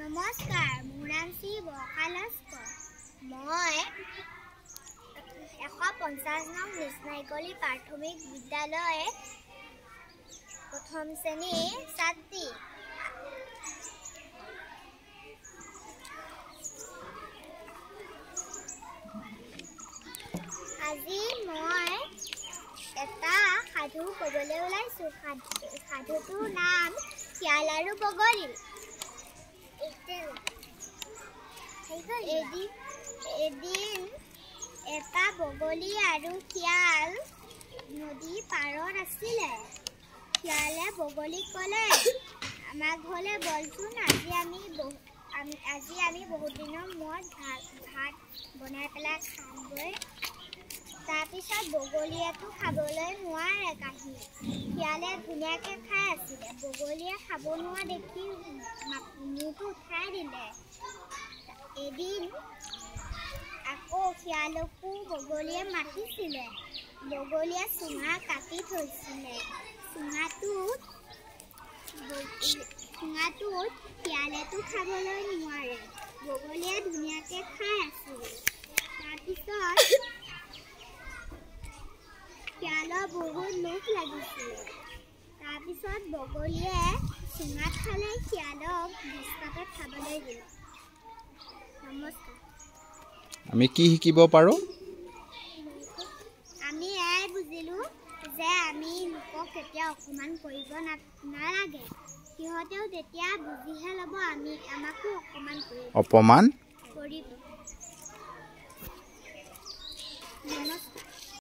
নমস্কাৰ, মোৰ নাম শ্ৰী বৰষা লস্কৰ। মই 150 নং নিচনাইকলি প্ৰাথমিক বিদ্যালয় প্ৰথম শ্ৰেণীৰ ছাত্ৰী। আজি মই এটা সাধু ক'বলৈ ওলাইছোঁ। সাধুটোৰ নাম শিয়াল আৰু বগলী। এদিন এটা বগলী আৰু শিয়াল নদী পাৰত আছিলে। শিয়ালে বগলীক ক'লে, আমাৰ ঘৰলৈ বলচোন, আজি আমি বহুত দিনৰ মূৰত ভাত বনাই পেলাই খামগৈ। তাৰপিছত বগলীয়েতো খাবলৈ নোৱাৰে কাঁহী। শিয়ালে ধুনীয়াকৈ খাই আছিলে। বগলীয়ে খাব নোৱাৰা দেখি মূৰটো উঠাই দিলে। এদিন আকৌ শিয়ালকো বগলীয়ে মাতিছিলে। বগলীয়ে চুঙা কাটি থৈছিলে। চুঙাটোত শিয়ালেতো খাবলৈ নোৱাৰে। বগলীয়ে ধুনীয়াকৈ খাই আছিলে। তাৰপিছত শিয়ালৰ বহুত লোভ লাগিছিলে। তাৰপিছত বগলীয়ে চুঙাত খালে, শিয়ালক বিস্তাপত খাবলৈ দিলে। নমস্কাৰ। আমি কি শিকিব পাৰোঁ? আমি এয়াই বুজিলোঁ যে আমি লোকক কেতিয়াও অপমান কৰিব নালাগে। সিহঁতেও তেতিয়া বুজিহে ল'ব আমাকো অপমান কৰিব। নমস্কাৰ। নমস্কাৰ।